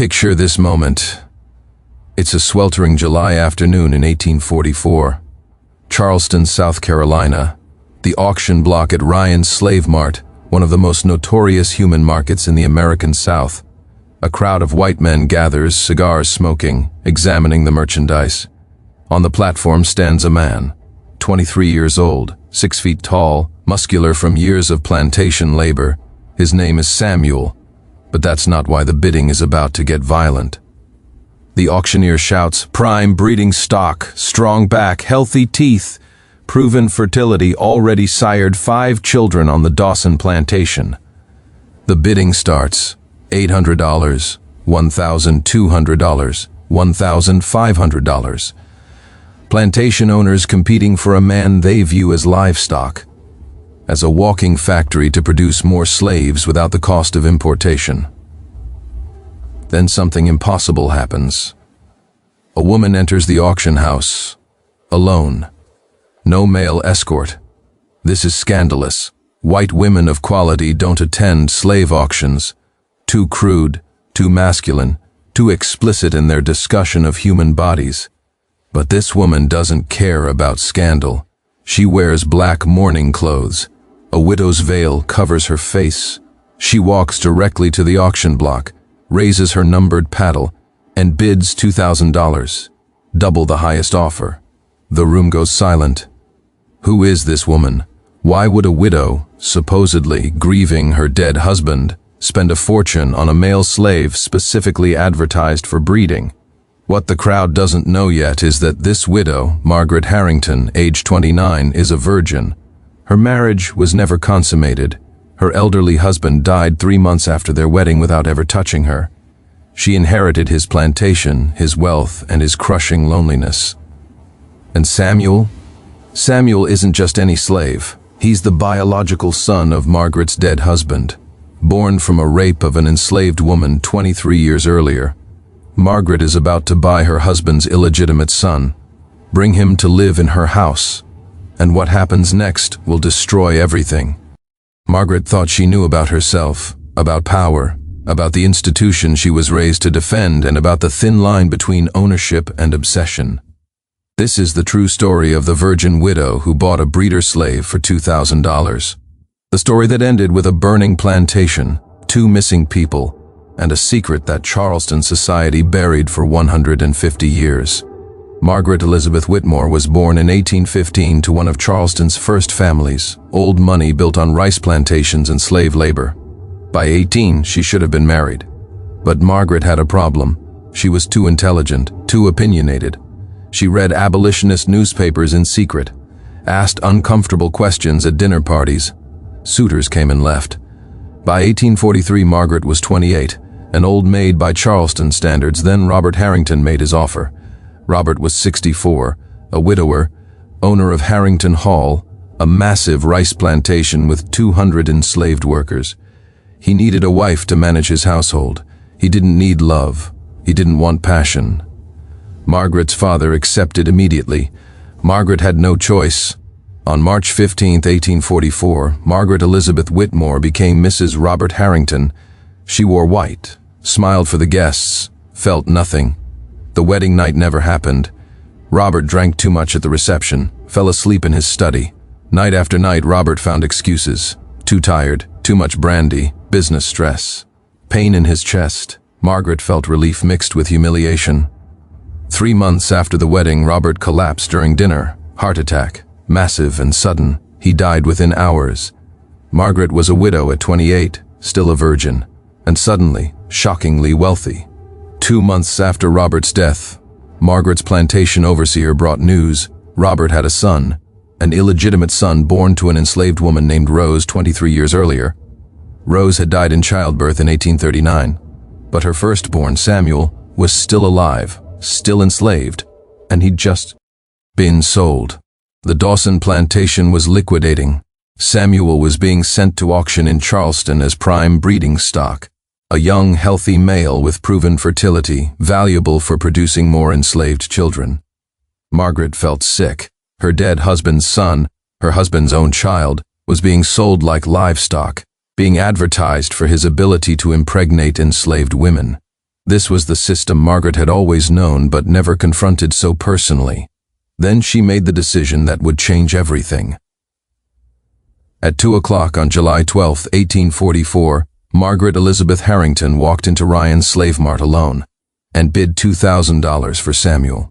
Picture this moment. It's a sweltering July afternoon in 1844. Charleston, South Carolina. The auction block at Ryan's Slave Mart, one of the most notorious human markets in the American South. A crowd of white men gathers, cigars smoking, examining the merchandise. On the platform stands a man, 23 years old, 6 feet tall, muscular from years of plantation labor. His name is Samuel, but that's not why the bidding is about to get violent. The auctioneer shouts, "Prime breeding stock, strong back, healthy teeth, proven fertility, already sired 5 children on the Dawson plantation." The bidding starts. $800, $1,200, $1,500. Plantation owners competing for a man they view as livestock, as a walking factory to produce more slaves without the cost of importation. Then something impossible happens. A woman enters the auction house, alone. No male escort. This is scandalous. White women of quality don't attend slave auctions. Too crude, too masculine, too explicit in their discussion of human bodies. But this woman doesn't care about scandal. She wears black mourning clothes. A widow's veil covers her face. She walks directly to the auction block, raises her numbered paddle, and bids $2,000, double the highest offer. The room goes silent. Who is this woman? Why would a widow, supposedly grieving her dead husband, spend a fortune on a male slave specifically advertised for breeding? What the crowd doesn't know yet is that this widow, Margaret Harrington, age 29, is a virgin. Her marriage was never consummated. Her elderly husband died 3 months after their wedding without ever touching her. She inherited his plantation, his wealth, and his crushing loneliness. And Samuel? Samuel isn't just any slave. He's the biological son of Margaret's dead husband, born from a rape of an enslaved woman 23 years earlier. Margaret is about to buy her husband's illegitimate son, bring him to live in her house, and what happens next will destroy everything. Margaret thought she knew about herself, about power, about the institution she was raised to defend, and about the thin line between ownership and obsession. This is the true story of the virgin widow who bought a breeder slave for $2,000. The story that ended with a burning plantation, 2 missing people, and a secret that Charleston society buried for 150 years. Margaret Elizabeth Whitmore was born in 1815 to one of Charleston's first families, old money built on rice plantations and slave labor. By 18, she should have been married. But Margaret had a problem. She was too intelligent, too opinionated. She read abolitionist newspapers in secret, asked uncomfortable questions at dinner parties. Suitors came and left. By 1843, Margaret was 28, an old maid by Charleston standards. Then Robert Harrington made his offer. Robert was 64, a widower, owner of Harrington Hall, a massive rice plantation with 200 enslaved workers. He needed a wife to manage his household. He didn't need love. He didn't want passion. Margaret's father accepted immediately. Margaret had no choice. On March 15, 1844, Margaret Elizabeth Whitmore became Mrs. Robert Harrington. She wore white, smiled for the guests, felt nothing. The wedding night never happened. Robert drank too much at the reception, fell asleep in his study. Night after night, Robert found excuses. Too tired, too much brandy, business stress, pain in his chest. Margaret felt relief mixed with humiliation. 3 months after the wedding, Robert collapsed during dinner. Heart attack, massive and sudden. He died within hours. Margaret was a widow at 28, still a virgin, and suddenly, shockingly wealthy. 2 months after Robert's death, Margaret's plantation overseer brought news. Robert had a son, an illegitimate son born to an enslaved woman named Rose 23 years earlier. Rose had died in childbirth in 1839, but her firstborn, Samuel, was still alive, still enslaved, and he'd just been sold. The Dawson plantation was liquidating. Samuel was being sent to auction in Charleston as prime breeding stock, a young, healthy male with proven fertility, valuable for producing more enslaved children. Margaret felt sick. Her dead husband's son, her husband's own child, was being sold like livestock, being advertised for his ability to impregnate enslaved women. This was the system Margaret had always known but never confronted so personally. Then she made the decision that would change everything. At 2 o'clock on July 12, 1844, Margaret Elizabeth Harrington walked into Ryan's Slave Mart alone and bid $2,000 for Samuel.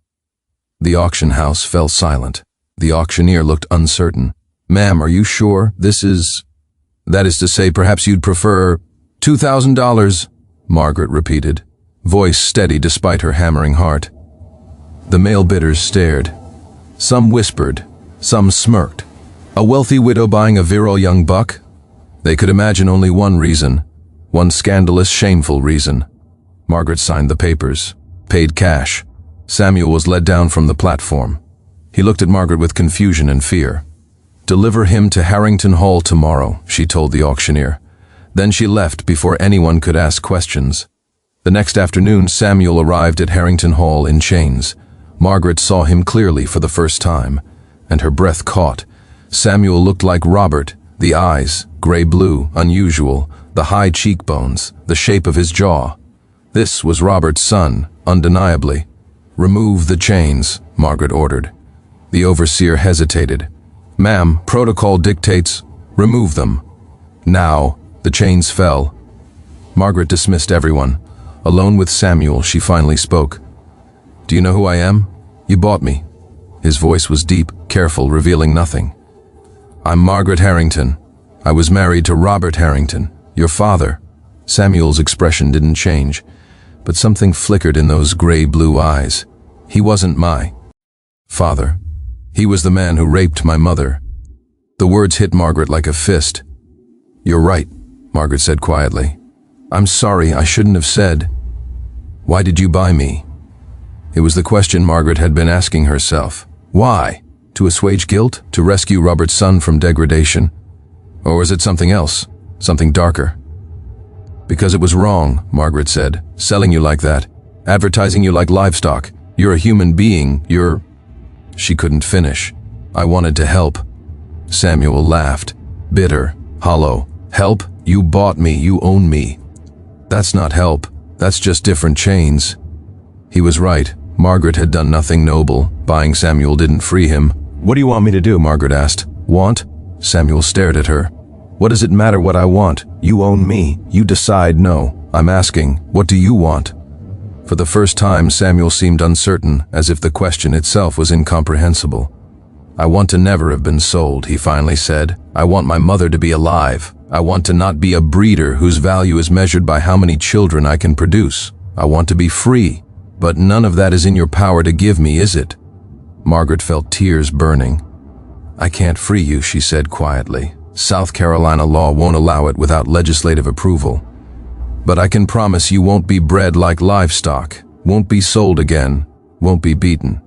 The auction house fell silent. The auctioneer looked uncertain. "Ma'am, are you sure this is... That is to say, perhaps you'd prefer $2,000, Margaret repeated, voice steady despite her hammering heart. The male bidders stared. Some whispered, some smirked. A wealthy widow buying a virile young buck? They could imagine only one reason, one scandalous, shameful reason. Margaret signed the papers, paid cash. Samuel was led down from the platform. He looked at Margaret with confusion and fear. "Deliver him to Harrington Hall tomorrow," she told the auctioneer. Then she left before anyone could ask questions. The next afternoon, Samuel arrived at Harrington Hall in chains. Margaret saw him clearly for the first time, and her breath caught. Samuel looked like Robert, the eyes, gray-blue, unusual, the high cheekbones, the shape of his jaw. This was Robert's son, undeniably. "Remove the chains," Margaret ordered. The overseer hesitated. "Ma'am, protocol dictates, remove them." Now, the chains fell. Margaret dismissed everyone. Alone with Samuel, she finally spoke. "Do you know who I am? You bought me." His voice was deep, careful, revealing nothing. "I'm Margaret Harrington. I was married to Robert Harrington, your father." Samuel's expression didn't change, but something flickered in those gray-blue eyes. "He wasn't my father. He was the man who raped my mother." The words hit Margaret like a fist. "You're right," Margaret said quietly. "I'm sorry, I shouldn't have said." "Why did you buy me?" It was the question Margaret had been asking herself. Why? To assuage guilt? To rescue Robert's son from degradation? Or was it something else? Something darker? "Because it was wrong," Margaret said, "selling you like that, advertising you like livestock. You're a human being, you're..." She couldn't finish. "I wanted to help." Samuel laughed, bitter, hollow. "Help? You bought me, you own me." "That's not help, that's just different chains." He was right. Margaret had done nothing noble. Buying Samuel didn't free him. "What do you want me to do?" Margaret asked. "Want?" Samuel stared at her. "What does it matter what I want? You own me. You decide. No. I'm asking, what do you want?" For the first time, Samuel seemed uncertain, as if the question itself was incomprehensible. "I want to never have been sold," he finally said. "I want my mother to be alive. I want to not be a breeder whose value is measured by how many children I can produce. I want to be free. But none of that is in your power to give me, is it?" Margaret felt tears burning. "I can't free you," she said quietly. "South Carolina law won't allow it without legislative approval. But I can promise you won't be bred like livestock, won't be sold again, won't be beaten."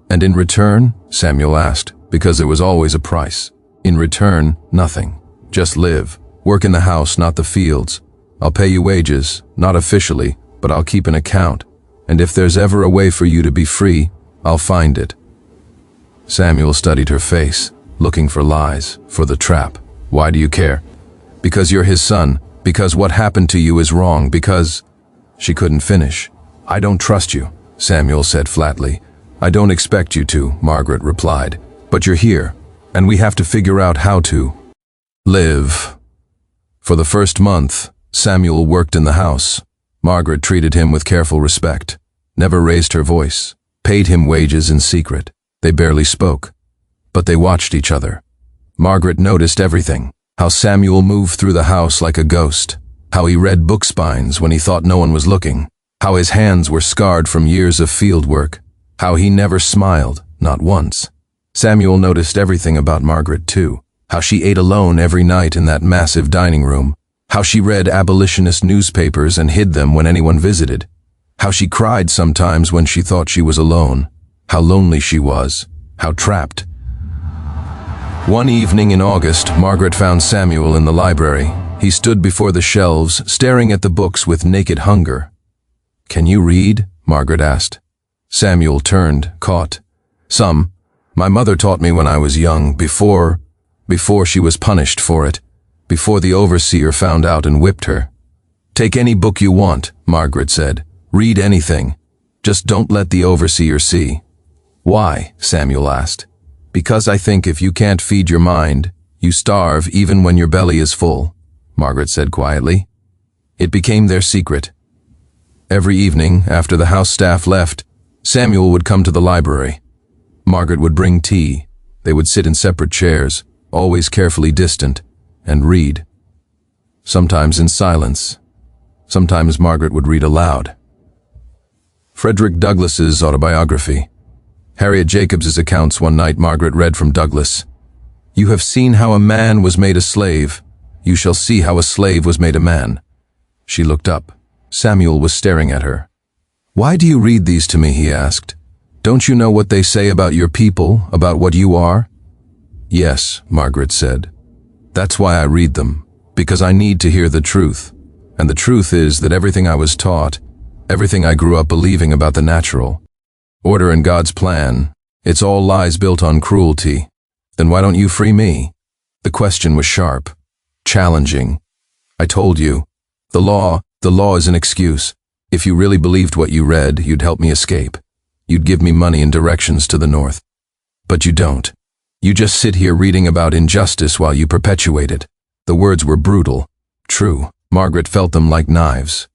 "And in return?" Samuel asked, because there was always a price. "In return, nothing. Just live. Work in the house, not the fields. I'll pay you wages, not officially, but I'll keep an account. And if there's ever a way for you to be free, I'll find it." Samuel studied her face, looking for lies, for the trap. "Why do you care?" "Because you're his son. Because what happened to you is wrong. Because..." She couldn't finish. "I don't trust you," Samuel said flatly. "I don't expect you to," Margaret replied. "But you're here, and we have to figure out how to live." For the first month, Samuel worked in the house. Margaret treated him with careful respect, never raised her voice, paid him wages in secret. They barely spoke, but they watched each other. Margaret noticed everything. How Samuel moved through the house like a ghost. How he read book spines when he thought no one was looking. How his hands were scarred from years of field work. How he never smiled, not once. Samuel noticed everything about Margaret, too. How she ate alone every night in that massive dining room. How she read abolitionist newspapers and hid them when anyone visited. How she cried sometimes when she thought she was alone. How lonely she was. How trapped. One evening in August, Margaret found Samuel in the library. He stood before the shelves, staring at the books with naked hunger. "Can you read?" Margaret asked. Samuel turned, caught. "Some. My mother taught me when I was young, before she was punished for it. Before the overseer found out and whipped her." "Take any book you want," Margaret said. Read anything. Just don't let the overseer see." "Why?" Samuel asked. "Because I think if you can't feed your mind, you starve even when your belly is full," Margaret said quietly. It became their secret. Every evening, after the house staff left, Samuel would come to the library. Margaret would bring tea. They would sit in separate chairs, always carefully distant, and read. Sometimes in silence. Sometimes Margaret would read aloud. Frederick Douglass's autobiography. Harriet Jacobs's accounts one night Margaret read from Douglass. "You have seen how a man was made a slave. You shall see how a slave was made a man." She looked up. Samuel was staring at her. "Why do you read these to me?" he asked. "Don't you know what they say about your people, about what you are?" "Yes," Margaret said. "That's why I read them, because I need to hear the truth. And the truth is that everything I was taught, everything I grew up believing about the natural, order and God's plan, it's all lies built on cruelty. Then why don't you free me?" The question was sharp, challenging. "I told you, the law is an excuse. If you really believed what you read, you'd help me escape. You'd give me money and directions to the north. But you don't. You just sit here reading about injustice while you perpetuate it." The words were brutal. True. Margaret felt them like knives.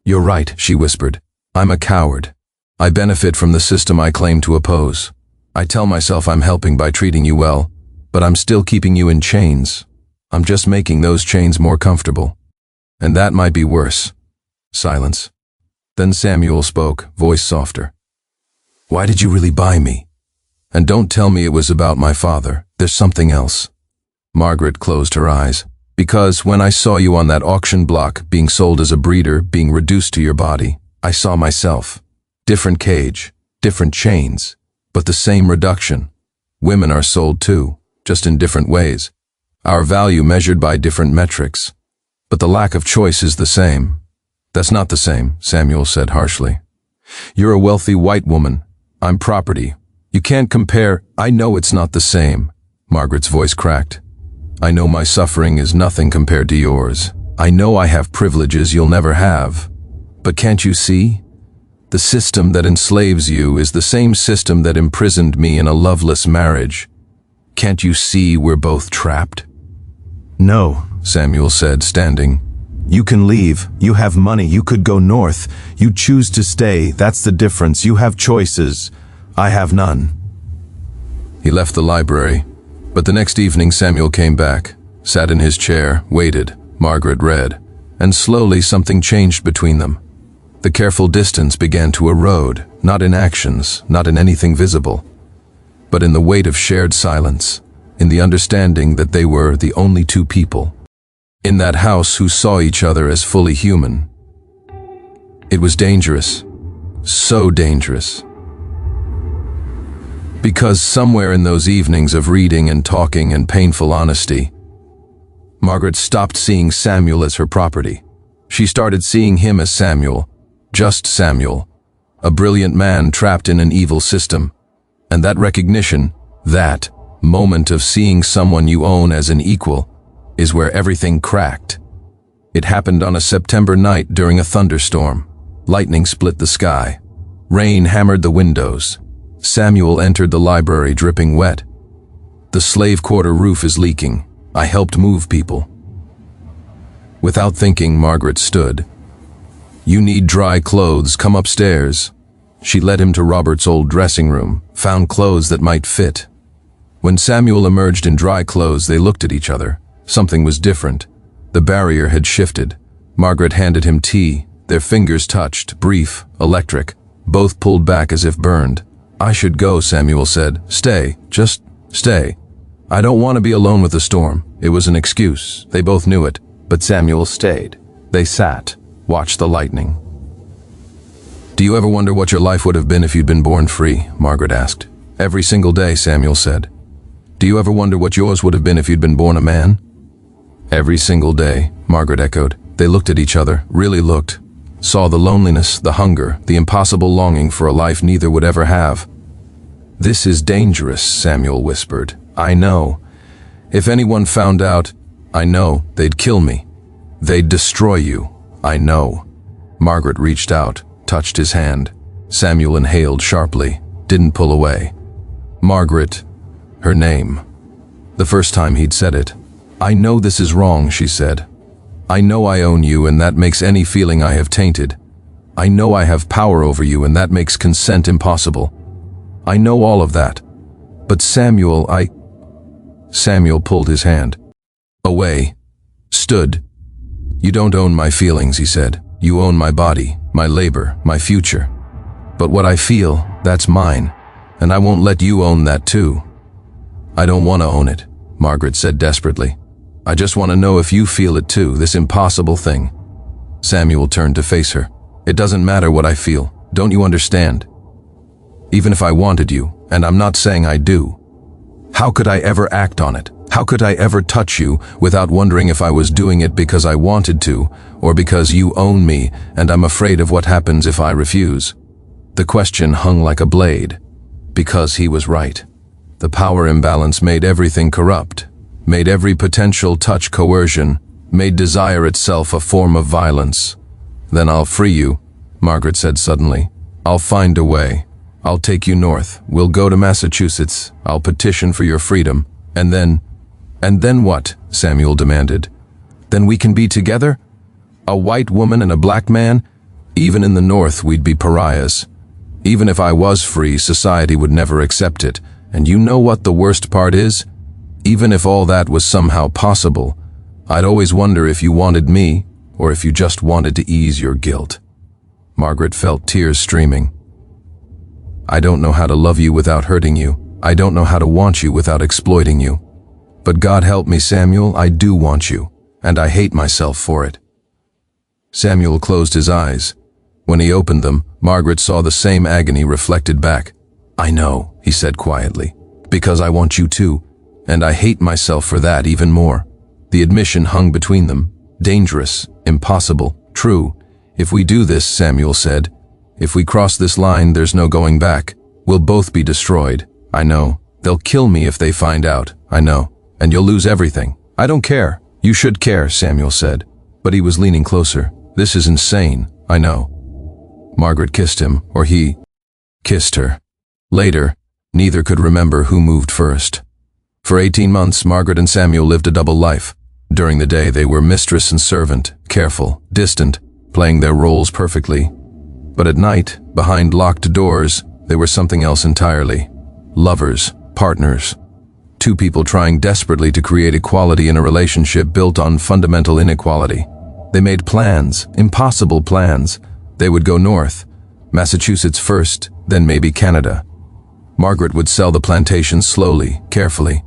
"You're right," she whispered. "I'm a coward. I benefit from the system I claim to oppose. I tell myself I'm helping by treating you well, but I'm still keeping you in chains. I'm just making those chains more comfortable. And that might be worse." Silence. Then Samuel spoke, voice softer. "Why did you really buy me? And don't tell me it was about my father. There's something else." Margaret closed her eyes. "Because when I saw you on that auction block, being sold as a breeder, being reduced to your body, I saw myself. Different cage, different chains, but the same reduction. Women are sold too, just in different ways. Our value measured by different metrics. But the lack of choice is the same." "That's not the same," Samuel said harshly. "You're a wealthy white woman. I'm property. You can't compare." "I know it's not the same." Margaret's voice cracked. "I know my suffering is nothing compared to yours. I know I have privileges you'll never have. But can't you see? The system that enslaves you is the same system that imprisoned me in a loveless marriage. Can't you see we're both trapped?" "No," Samuel said, standing. "You can leave. You have money. You could go north. You choose to stay. That's the difference. You have choices. I have none." He left the library, but the next evening Samuel came back, sat in his chair, waited. Margaret read, and slowly something changed between them. The careful distance began to erode, not in actions, not in anything visible, but in the weight of shared silence, in the understanding that they were the only two people in that house who saw each other as fully human. It was dangerous, so dangerous. Because somewhere in those evenings of reading and talking and painful honesty, Margaret stopped seeing Samuel as her property. She started seeing him as Samuel, just Samuel, a brilliant man trapped in an evil system. And that recognition, that moment of seeing someone you own as an equal, is where everything cracked. It happened on a September night during a thunderstorm. Lightning split the sky. Rain hammered the windows. Samuel entered the library dripping wet. "The slave quarter roof is leaking. I helped move people." Without thinking, Margaret stood. "You need dry clothes. Come upstairs." She led him to Robert's old dressing room, found clothes that might fit. When Samuel emerged in dry clothes, they looked at each other. Something was different. The barrier had shifted. Margaret handed him tea. Their fingers touched, brief, electric. Both pulled back as if burned. "I should go," Samuel said. "Stay, just stay. I don't want to be alone with the storm." It was an excuse. They both knew it. But Samuel stayed. They sat, watched the lightning. "Do you ever wonder what your life would have been if you'd been born free?" Margaret asked. "Every single day," Samuel said. "Do you ever wonder what yours would have been if you'd been born a man?" "Every single day," Margaret echoed. They looked at each other, really looked. Saw the loneliness, the hunger, the impossible longing for a life neither would ever have. "This is dangerous," Samuel whispered. "I know. If anyone found out, I know, they'd kill me. They'd destroy you. I know." Margaret reached out, touched his hand. Samuel inhaled sharply, didn't pull away. Margaret, her name. The first time he'd said it. "I know this is wrong," she said. "I know I own you, and that makes any feeling I have tainted. I know I have power over you, and that makes consent impossible. I know all of that. But Samuel, Samuel pulled his hand away, stood. "You don't own my feelings," he said. "You own my body, my labor, my future. But what I feel, that's mine, and I won't let you own that too." "I don't want to own it," Margaret said desperately. "I just want to know if you feel it too, this impossible thing." Samuel turned to face her. "It doesn't matter what I feel, don't you understand? Even if I wanted you, and I'm not saying I do, how could I ever act on it? How could I ever touch you without wondering if I was doing it because I wanted to, or because you own me and I'm afraid of what happens if I refuse?" The question hung like a blade, because he was right. The power imbalance made everything corrupt, made every potential touch coercion, made desire itself a form of violence. "Then I'll free you," Margaret said suddenly. "I'll find a way. I'll take you north. We'll go to Massachusetts. I'll petition for your freedom. And then what?" Samuel demanded. "Then we can be together? A white woman and a black man? Even in the North, we'd be pariahs. Even if I was free, society would never accept it. And you know what the worst part is? Even if all that was somehow possible, I'd always wonder if you wanted me, or if you just wanted to ease your guilt." Margaret felt tears streaming. "I don't know how to love you without hurting you. I don't know how to want you without exploiting you. But God help me, Samuel, I do want you, and I hate myself for it." Samuel closed his eyes. When he opened them, Margaret saw the same agony reflected back. "I know," he said quietly, "because I want you too, and I hate myself for that even more." The admission hung between them. Dangerous, impossible, true. "If we do this," Samuel said, "if we cross this line, there's no going back. We'll both be destroyed. I know. They'll kill me if they find out. I know. And you'll lose everything. I don't care." "You should care," Samuel said. But he was leaning closer. "This is insane. I know." Margaret kissed him, or he kissed her. Later, neither could remember who moved first. For 18 months, Margaret and Samuel lived a double life. During the day, they were mistress and servant, careful, distant, playing their roles perfectly. But at night, behind locked doors, they were something else entirely. Lovers, partners. Two people trying desperately to create equality in a relationship built on fundamental inequality. They made plans, impossible plans. They would go north, Massachusetts first, then maybe Canada. Margaret would sell the plantation slowly, carefully,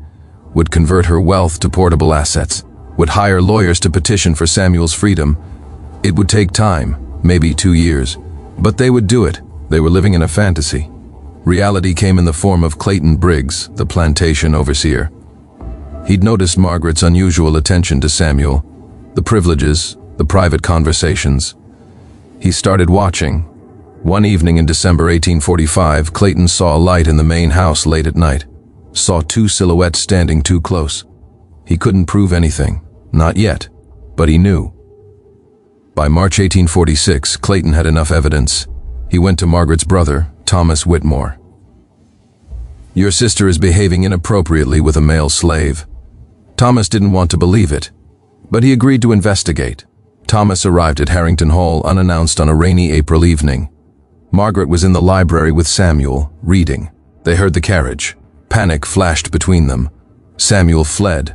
would convert her wealth to portable assets, would hire lawyers to petition for Samuel's freedom. It would take time, maybe 2 years, but they would do it. They were living in a fantasy. Reality came in the form of Clayton Briggs, the plantation overseer. He'd noticed Margaret's unusual attention to Samuel, the privileges, the private conversations. He started watching. One evening in December 1845, Clayton saw a light in the main house late at night, saw two silhouettes standing too close. He couldn't prove anything, not yet, but he knew. By March 1846, Clayton had enough evidence. He went to Margaret's brother, Thomas Whitmore. "Your sister is behaving inappropriately with a male slave." Thomas didn't want to believe it, but he agreed to investigate. Thomas arrived at Harrington Hall unannounced on a rainy April evening. Margaret was in the library with Samuel, reading. They heard the carriage. Panic flashed between them. Samuel fled.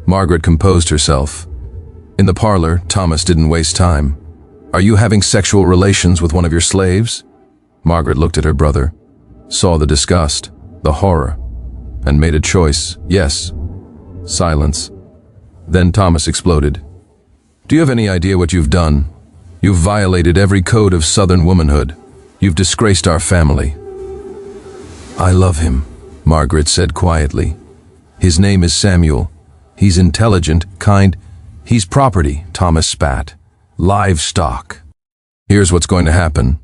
Margaret composed herself. In the parlor, Thomas didn't waste time. "Are you having sexual relations with one of your slaves?" Margaret looked at her brother, saw the disgust, the horror, and made a choice. "Yes." Silence. Then Thomas exploded. "Do you have any idea what you've done? You've violated every code of Southern womanhood. You've disgraced our family." "I love him," Margaret said quietly. "His name is Samuel. He's intelligent, kind. He's property," Thomas spat. "Livestock." "Here's what's going to happen,"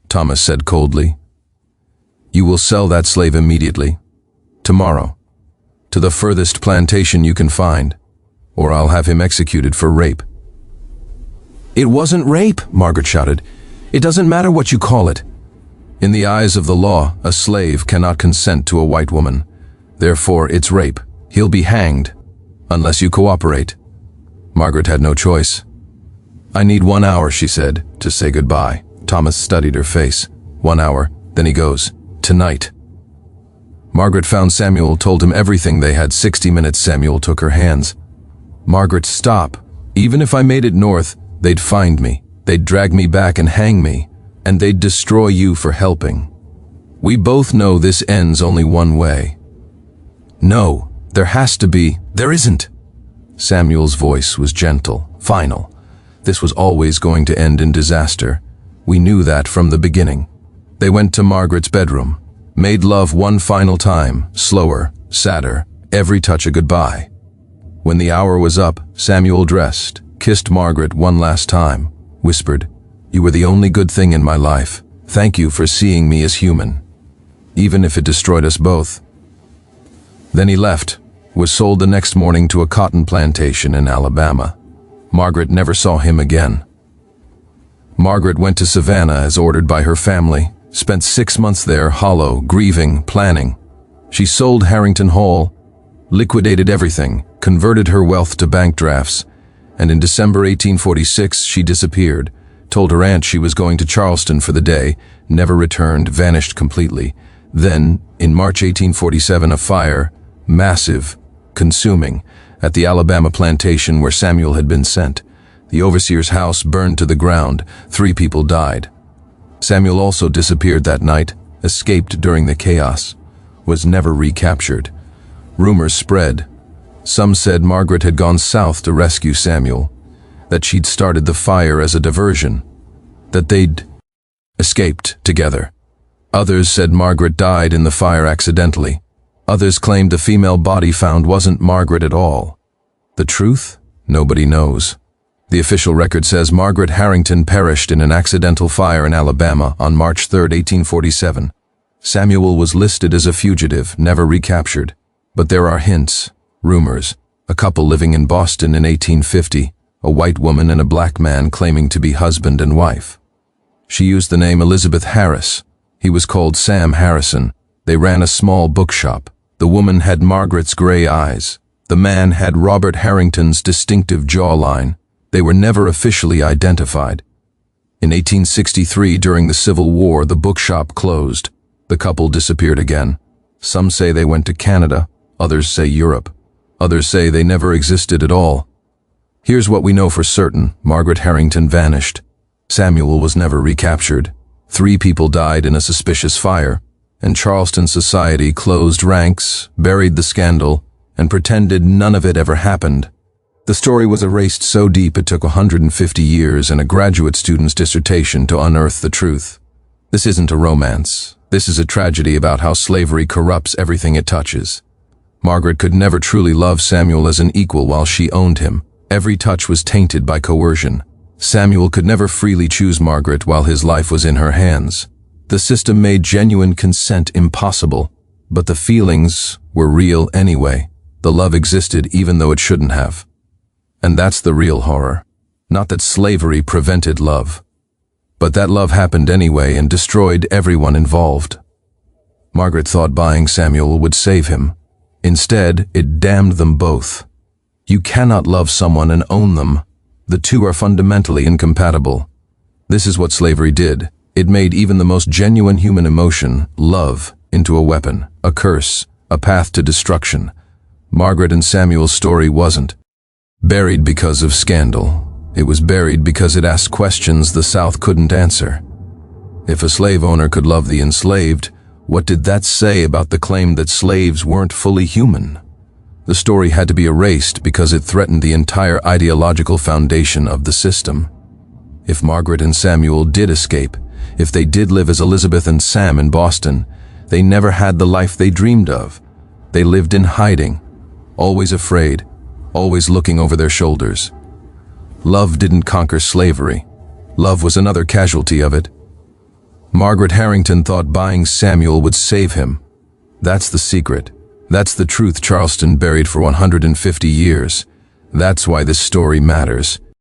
Thomas said coldly. "You will sell that slave immediately. Tomorrow. To the furthest plantation you can find, or I'll have him executed for rape." "It wasn't rape," Margaret shouted. It doesn't matter what you call it. In the eyes of the law, a slave cannot consent to a white woman. Therefore, it's rape. He'll be hanged, unless you cooperate. Margaret had no choice. I need 1 hour, she said, to say goodbye. Thomas studied her face. 1 hour, then he goes, tonight. Margaret found Samuel, told him everything. They had 60 minutes. Samuel took her hands. Margaret, stop. Even if I made it north, they'd find me. They'd drag me back and hang me, and they'd destroy you for helping. We both know this ends only one way. No, there has to be. There isn't. Samuel's voice was gentle, final. This was always going to end in disaster. We knew that from the beginning. They went to Margaret's bedroom, made love one final time, slower, sadder, every touch a goodbye. When the hour was up, Samuel dressed, kissed Margaret one last time, whispered, "You were the only good thing in my life. Thank you for seeing me as human, even if it destroyed us both." Then he left, was sold the next morning to a cotton plantation in Alabama. Margaret never saw him again. Margaret went to Savannah as ordered by her family, spent 6 months there, hollow, grieving, planning. She sold Harrington Hall, liquidated everything, converted her wealth to bank drafts, and in December 1846 she disappeared, told her aunt she was going to Charleston for the day, never returned, vanished completely. Then, in March 1847, a fire, massive, consuming, at the Alabama plantation where Samuel had been sent. The overseer's house burned to the ground. 3 people died. Samuel also disappeared that night, escaped during the chaos, was never recaptured. Rumors spread. Some said Margaret had gone south to rescue Samuel, that she'd started the fire as a diversion, that they'd escaped together. Others said Margaret died in the fire accidentally. Others claimed the female body found wasn't Margaret at all. The truth? Nobody knows. The official record says Margaret Harrington perished in an accidental fire in Alabama on March 3, 1847. Samuel was listed as a fugitive, never recaptured. But there are hints, rumors. A couple living in Boston in 1850, a white woman and a black man claiming to be husband and wife. She used the name Elizabeth Harris. He was called Sam Harrison. They ran a small bookshop. The woman had Margaret's gray eyes. The man had Robert Harrington's distinctive jawline. They were never officially identified. In 1863, during the Civil War, the bookshop closed. The couple disappeared again. Some say they went to Canada, others say Europe. Others say they never existed at all. Here's what we know for certain. Margaret Harrington vanished. Samuel was never recaptured. 3 people died in a suspicious fire, and Charleston society closed ranks, buried the scandal, and pretended none of it ever happened. The story was erased so deep it took 150 years and a graduate student's dissertation to unearth the truth. This isn't a romance. This is a tragedy about how slavery corrupts everything it touches. Margaret could never truly love Samuel as an equal while she owned him. Every touch was tainted by coercion. Samuel could never freely choose Margaret while his life was in her hands. The system made genuine consent impossible, but the feelings were real anyway. The love existed even though it shouldn't have. And that's the real horror. Not that slavery prevented love, but that love happened anyway and destroyed everyone involved. Margaret thought buying Samuel would save him. Instead, it damned them both. You cannot love someone and own them. The two are fundamentally incompatible. This is what slavery did. It made even the most genuine human emotion, love, into a weapon, a curse, a path to destruction. Margaret and Samuel's story wasn't buried because of scandal. It was buried because it asked questions the South couldn't answer. If a slave owner could love the enslaved, what did that say about the claim that slaves weren't fully human? The story had to be erased because it threatened the entire ideological foundation of the system. If Margaret and Samuel did escape, if they did live as Elizabeth and Sam in Boston, they never had the life they dreamed of. They lived in hiding, always afraid, always looking over their shoulders. Love didn't conquer slavery. Love was another casualty of it. Margaret Harrington thought buying Samuel would save him. That's the secret. That's the truth Charleston buried for 150 years. That's why this story matters.